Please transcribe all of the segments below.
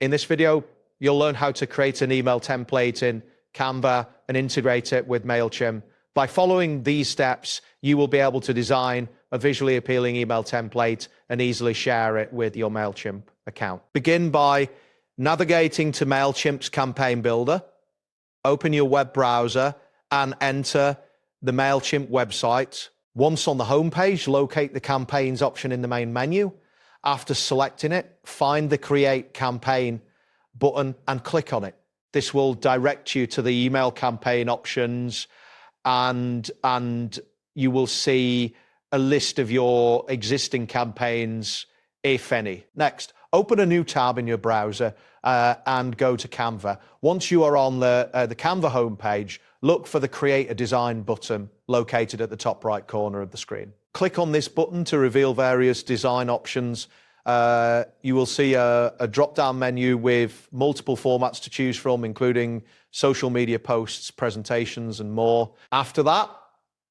In this video, you'll learn how to create an email template in Canva and integrate it with Mailchimp. By following these steps, you will be able to design a visually appealing email template and easily share it with your Mailchimp account. Begin by navigating to Mailchimp's campaign builder. Open your web browser and enter the Mailchimp website. Once on the home page, locate the campaigns option in the main menu. After selecting it, find the Create Campaign button and click on it. This will direct you to the email campaign options and you will see a list of your existing campaigns, if any. Next, open a new tab in your browser and go to Canva. Once you are on the Canva homepage, look for the Create a Design button located at the top right corner of the screen. Click on this button to reveal various design options. You will see a drop-down menu with multiple formats to choose from, including social media posts, presentations, and more. After that,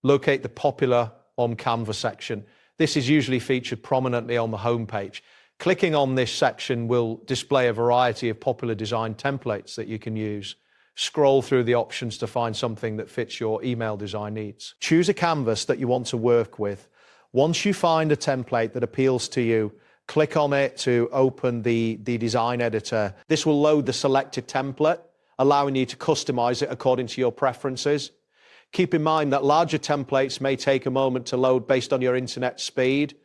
locate the Popular on Canva section. This is usually featured prominently on the homepage. Clicking on this section will display a variety of popular design templates that you can use. Scroll through the options to find something that fits your email design needs. Choose a canvas that you want to work with. Once you find a template that appeals to you, click on it to open the design editor. This will load the selected template, allowing you to customize it according to your preferences. Keep in mind that larger templates may take a moment to load based on your internet speed.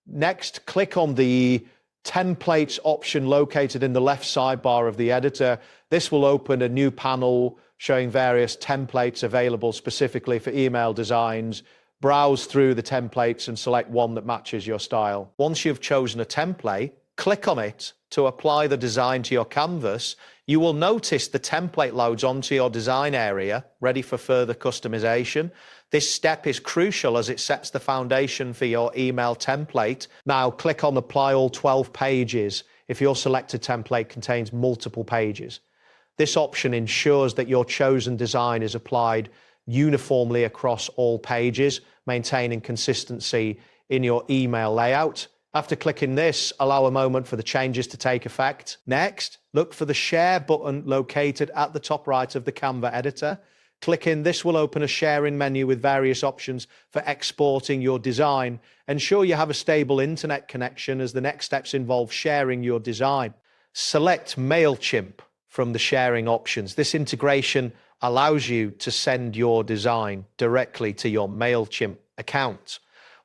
Next, click on the Templates option located in the left sidebar of the editor. This will open a new panel showing various templates available specifically for email designs. Browse through the templates and select one that matches your style. Once you've chosen a template, click on it to apply the design to your canvas. You will notice the template loads onto your design area, ready for further customization. This step is crucial as it sets the foundation for your email template. Now click on Apply All 12 Pages if your selected template contains multiple pages. This option ensures that your chosen design is applied uniformly across all pages, maintaining consistency in your email layout. After clicking this, allow a moment for the changes to take effect. Next, look for the Share button located at the top right of the Canva editor. Clicking this will open a sharing menu with various options for exporting your design. Ensure you have a stable internet connection as the next steps involve sharing your design. Select Mailchimp from the sharing options. This integration allows you to send your design directly to your Mailchimp account.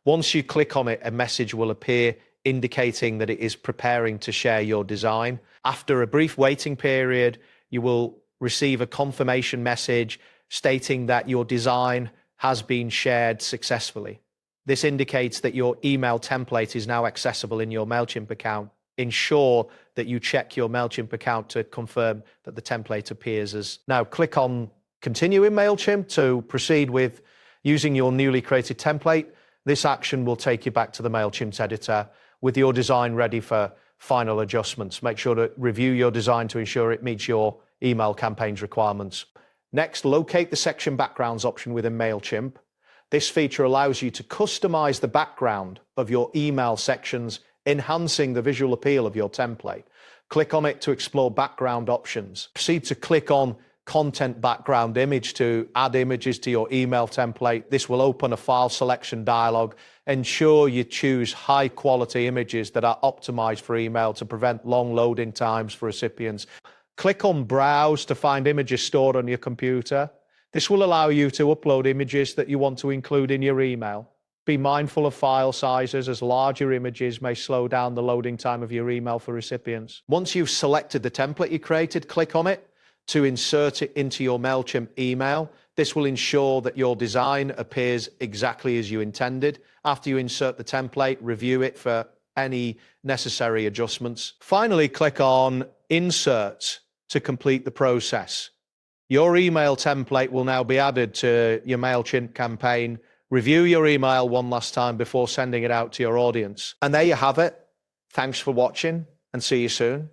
Once you click on it, a message will appear indicating that it is preparing to share your design. After a brief waiting period, you will receive a confirmation message stating that your design has been shared successfully. This indicates that your email template is now accessible in your Mailchimp account. Ensure that you check your Mailchimp account to confirm that the template appears as. Now click on Continue in Mailchimp to proceed with using your newly created template. This action will take you back to the Mailchimp editor with your design ready for final adjustments. Make sure to review your design to ensure it meets your email campaign's requirements. Next, locate the section backgrounds option within Mailchimp. This feature allows you to customize the background of your email sections, enhancing the visual appeal of your template. Click on it to explore background options. Proceed to click on Content Background Image to add images to your email template. This will open a file selection dialog. Ensure you choose high quality images that are optimized for email to prevent long loading times for recipients. Click on Browse to find images stored on your computer. This will allow you to upload images that you want to include in your email. Be mindful of file sizes, as larger images may slow down the loading time of your email for recipients. Once you've selected the template you created, click on it to insert it into your Mailchimp email. This will ensure that your design appears exactly as you intended. After you insert the template, review it for any necessary adjustments. Finally, click on Insert to complete the process. Your email template will now be added to your Mailchimp campaign. Review your email one last time before sending it out to your audience. And there you have it. Thanks for watching and see you soon.